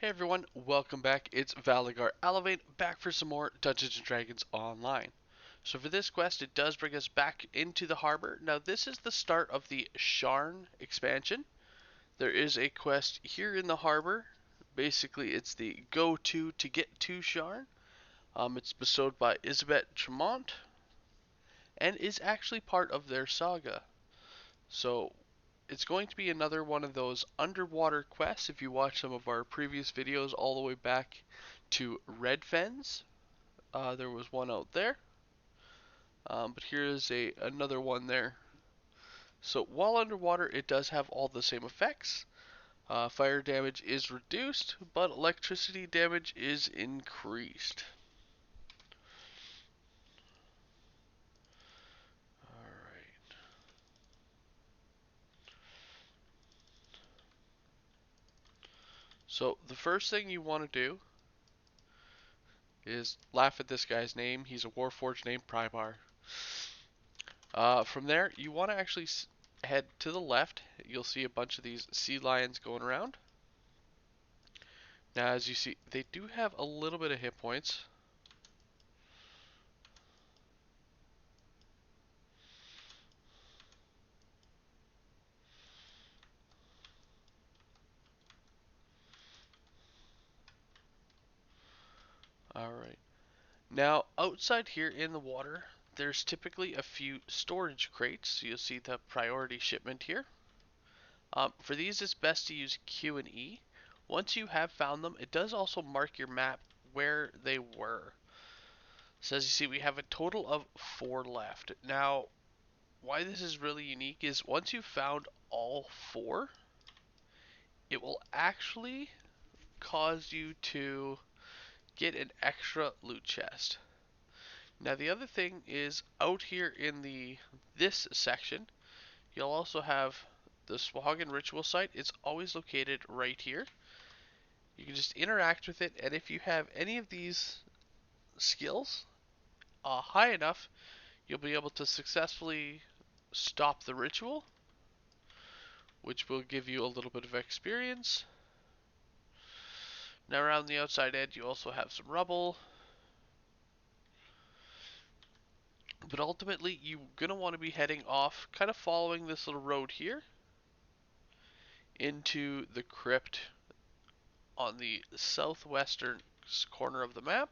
Hey everyone, welcome back. It's Valagar Aloevain back for some more Dungeons & Dragons Online. So for this quest, it does bring us back into the harbor. Now this is the start of the Sharn expansion. There is a quest here in the harbor. Basically, it's the go-to to get to Sharn. It's bestowed by Isabet Tremont and is actually part of their saga. So it's going to be another one of those underwater quests. If you watch some of our previous videos all the way back to Red Fens, there was one out there. But here is another one there. So while underwater, it does have all the same effects. Fire damage is reduced, but electricity damage is increased. Alright. So the first thing you want to do is laugh at this guy's name. He's a Warforged named Pribar. From there, you want to actually head to the left. You'll see a bunch of these sea lions going around. Now, as you see, they do have a little bit of hit points. Alright. Now, outside here in the water, there's typically a few storage crates. So you'll see the priority shipment here. For these, it's best to use Q and E. Once you have found them, it does also mark your map where they were. So as you see, we have a total of 4 left. Now, why this is really unique is once you've found all 4, it will actually cause you to get an extra loot chest. Now the other thing is out here in this section, you'll also have the Swahagan ritual site. It's always located right here. You can just interact with it, and if you have any of these skills high enough, you'll be able to successfully stop the ritual, which will give you a little bit of experience. Now around the outside edge, you also have some rubble. But ultimately, you're going to want to be heading off, kind of following this little road here, into the crypt on the southwestern corner of the map,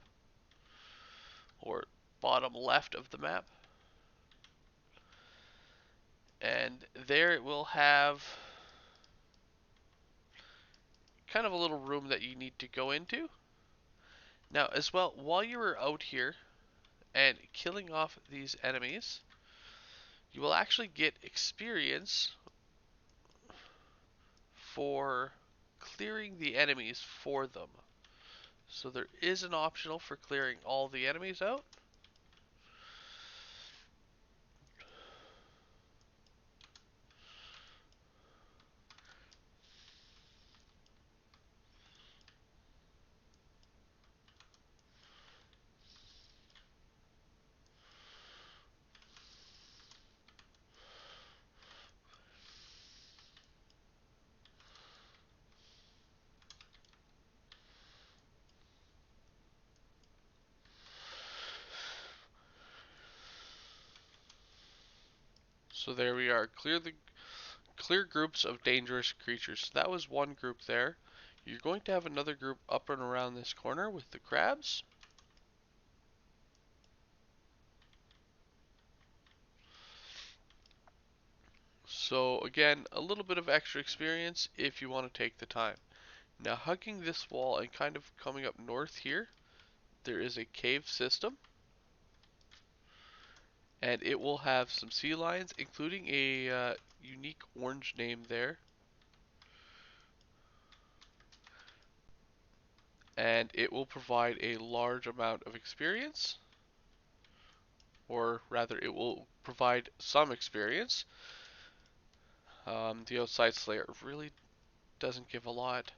or bottom left of the map. And there it will have kind of a little room that you need to go into. Now, as well, while you are out here and killing off these enemies, you will actually get experience for clearing the enemies for them. So there is an optional for clearing all the enemies out. So there we are. Clear groups of dangerous creatures. So that was one group there. You're going to have another group up and around this corner with the crabs. So again, a little bit of extra experience if you want to take the time. Now hugging this wall and kind of coming up north here, there is a cave system. And it will have some sea lions, including a unique orange name there. And it will provide a large amount of experience. Or rather, it will provide some experience. The outside slayer really doesn't give a lot,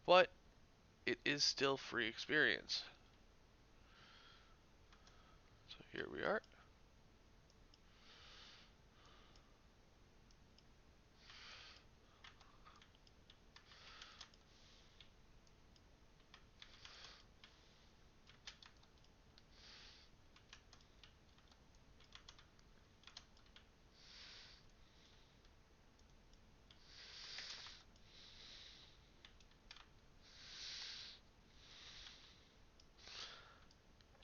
but it is still free experience. So here we are.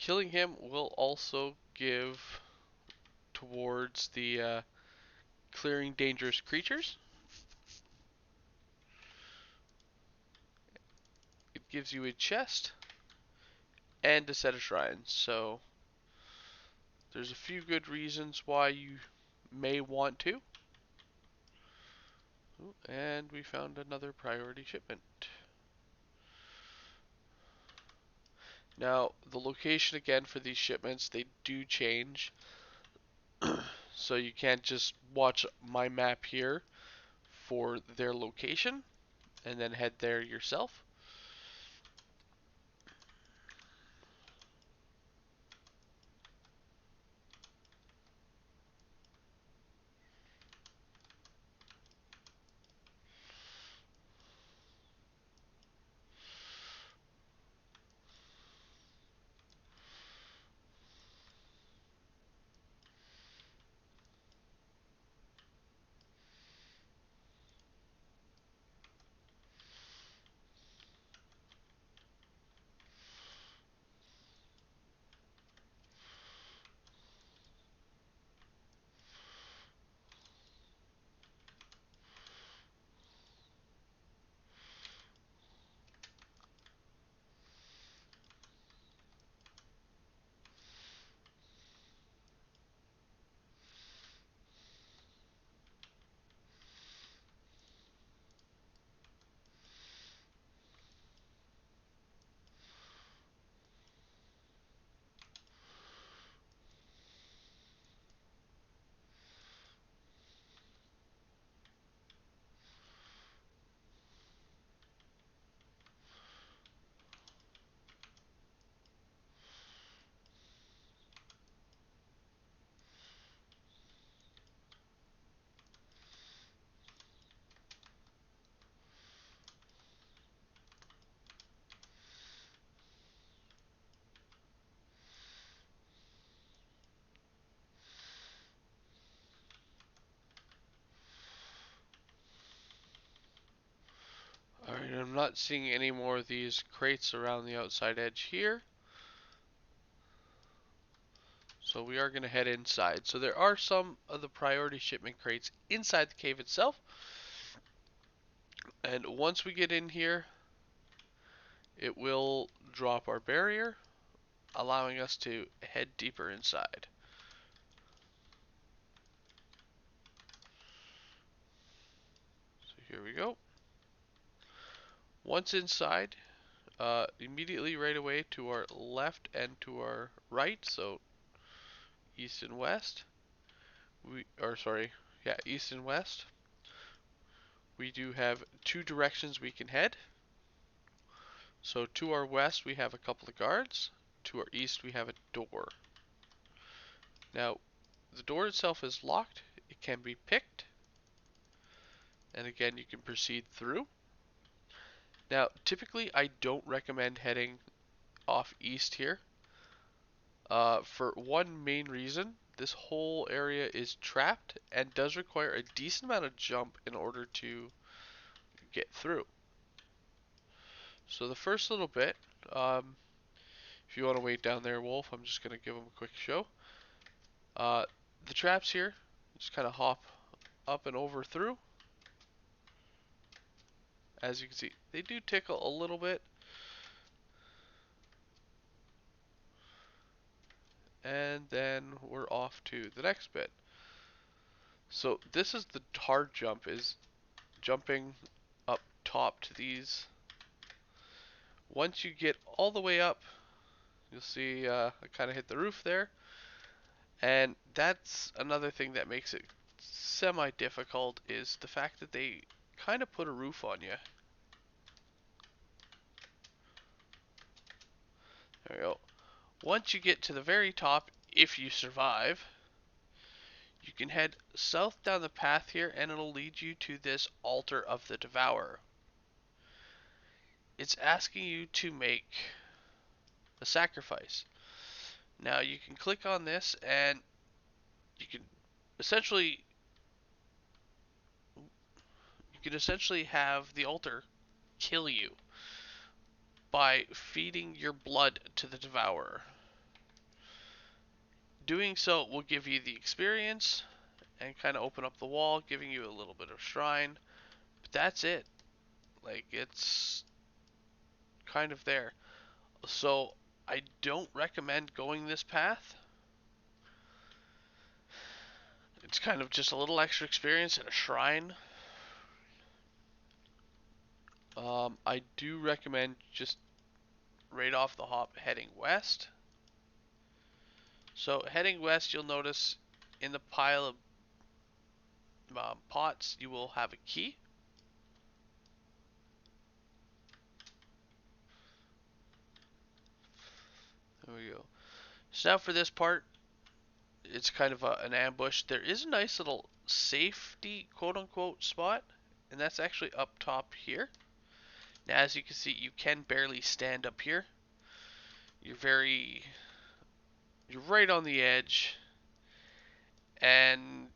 killing him will also give towards the clearing dangerous creatures. It gives you a chest and a set of shrines. So there's a few good reasons why you may want to. Ooh, and we found another priority shipment. Now, the location again for these shipments, they do change. So you can't just watch my map here for their location and then head there yourself. Alright, I'm not seeing any more of these crates around the outside edge here. So we are going to head inside. So there are some of the priority shipment crates inside the cave itself. And once we get in here, it will drop our barrier, allowing us to head deeper inside. So here we go. Once inside, immediately right away to our left and to our right, so east and west, east and west, we do have two directions we can head. So to our west we have a couple of guards, to our east we have a door. Now the door itself is locked, it can be picked, and again you can proceed through. Now typically I don't recommend heading off east here, for one main reason. This whole area is trapped and does require a decent amount of jump in order to get through. So the first little bit, if you want to wait down there, Wolf, I'm just going to give them a quick show. Uh, the traps here, just kind of hop up and over through. As you can see, they do tickle a little bit. And then we're off to the next bit. So this is the hard jump, is jumping up top to these. Once you get all the way up, you'll see I kind of hit the roof there. And that's another thing that makes it semi-difficult, is the fact that they kind of put a roof on you. There we go. Once you get to the very top, if you survive, you can head south down the path here and it'll lead you to this altar of the Devourer. It's asking you to make a sacrifice. Now you can click on this and you can essentially have the altar kill you by feeding your blood to the Devourer. Doing so will give you the experience and kind of open up the wall, giving you a little bit of shrine. But that's it. Like, it's kind of there. So, I don't recommend going this path. It's kind of just a little extra experience and a shrine. I do recommend just right off the hop heading west. So heading west, you'll notice in the pile of pots, you will have a key. There we go. So now for this part, it's kind of an ambush. There is a nice little safety quote-unquote spot, and that's actually up top here. Now, as you can see, you can barely stand up here. You're right on the edge, and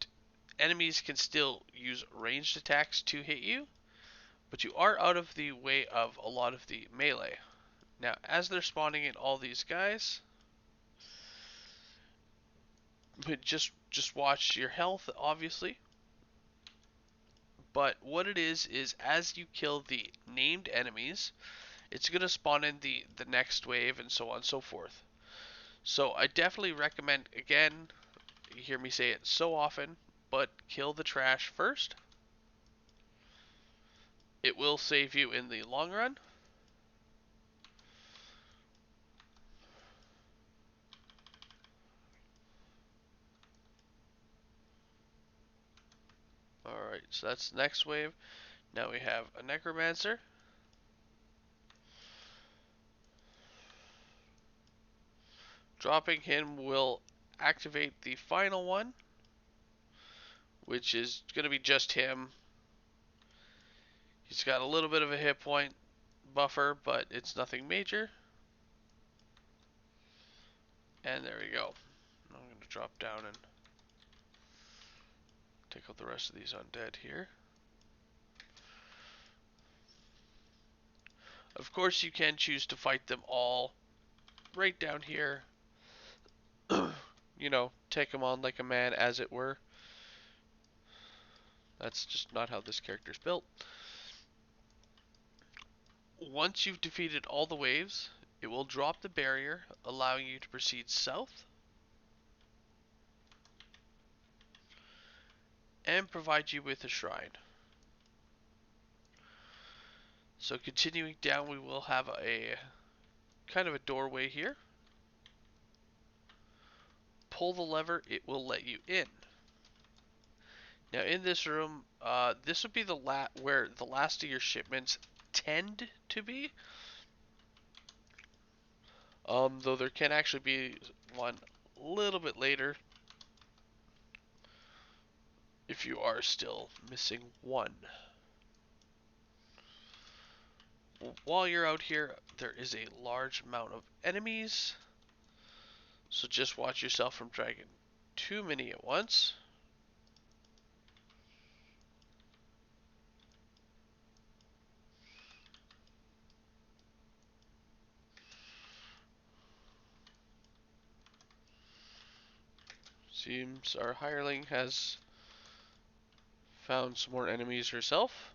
enemies can still use ranged attacks to hit you, but you are out of the way of a lot of the melee. Now, as they're spawning in all these guys, but just watch your health, obviously. But what it is as you kill the named enemies, it's gonna spawn in the next wave and so on and so forth. So I definitely recommend, again, you hear me say it so often, but kill the trash first. It will save you in the long run. Alright, so that's the next wave. Now we have a necromancer. Dropping him will activate the final one, which is going to be just him. He's got a little bit of a hit point buffer, but it's nothing major. And there we go. I'm going to drop down and take out the rest of these undead here. Of course, you can choose to fight them all right down here. You know, take them on like a man, as it were. That's just not how this character's built. Once you've defeated all the waves, it will drop the barrier, allowing you to proceed south and provide you with a shrine. So continuing down, we will have a kind of a doorway here. Pull the lever, it will let you in. Now in this room, this would be where the last of your shipments tend to be. Though there can actually be one a little bit later if you are still missing one. While you're out here, there is a large amount of enemies, so just watch yourself from dragging too many at once. Seems our hireling has found some more enemies herself.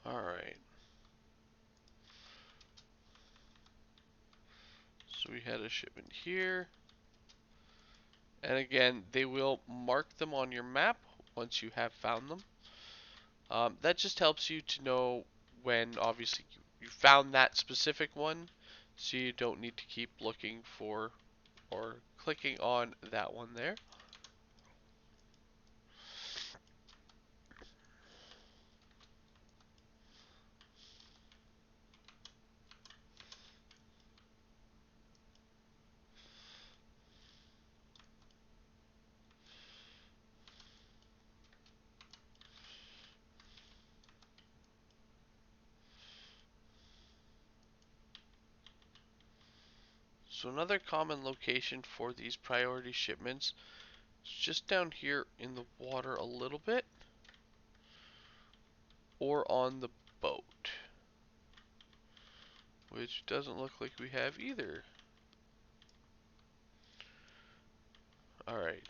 Alright. So we had a shipment here. And again, they will mark them on your map once you have found them. That just helps you to know when, obviously, you found that specific one, so you don't need to keep looking for or clicking on that one there. So another common location for these priority shipments is just down here in the water a little bit, or on the boat, which doesn't look like we have either. Alright.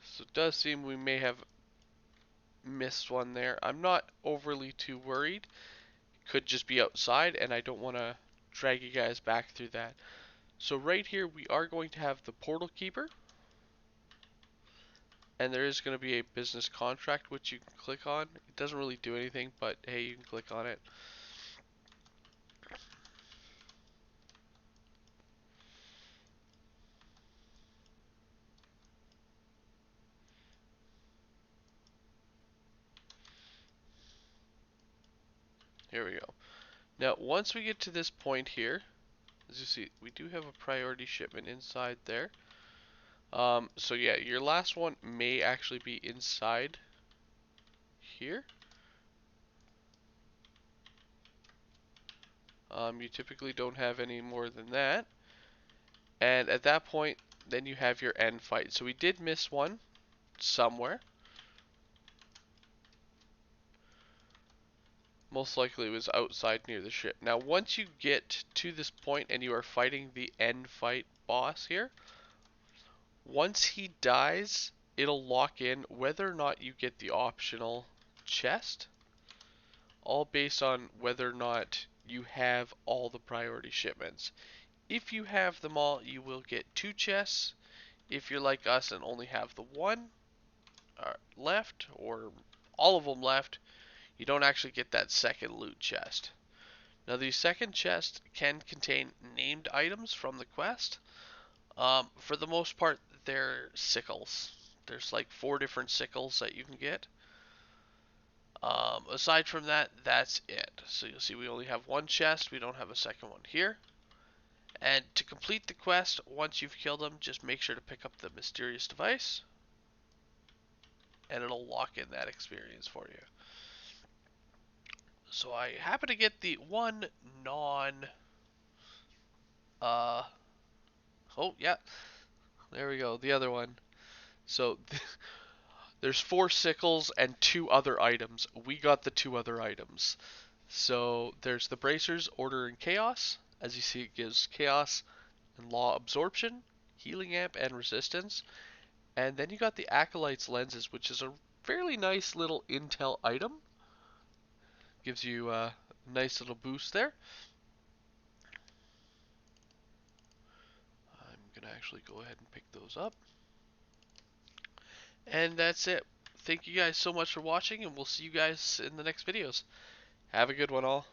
So it does seem we may have missed one there. I'm not overly too worried. Could just be outside, and I don't want to drag you guys back through that. So right here we are going to have the portal keeper, and there is going to be a business contract which you can click on. It doesn't really do anything, but hey, you can click on it. Here we go. Now once we get to this point here, as you see, we do have a priority shipment inside there. So yeah, your last one may actually be inside here. You typically don't have any more than that. And at that point, then you have your end fight. So we did miss one somewhere. Most likely it was outside near the ship. Now once you get to this point and you are fighting the end fight boss here, once he dies, it'll lock in whether or not you get the optional chest, all based on whether or not you have all the priority shipments. If you have them all, you will get 2 chests. If you're like us and only have the one left, or all of them left, you don't actually get that second loot chest. Now the second chest can contain named items from the quest. For the most part, they're sickles. There's like 4 different sickles that you can get. Aside from that, that's it. So you'll see we only have one chest. We don't have a second one here. And to complete the quest, once you've killed them, just make sure to pick up the mysterious device, and it'll lock in that experience for you. So I happen to get the one non... oh, yeah. There we go. The other one. So there's 4 sickles and 2 other items. We got the 2 other items. So there's the bracers, order and chaos. As you see, it gives chaos and law absorption, healing amp, and resistance. And then you got the acolyte's lenses, which is a fairly nice little intel item. Gives you a nice little boost there. I'm gonna actually go ahead and pick those up. And that's it. Thank you guys so much for watching, and we'll see you guys in the next videos. Have a good one all.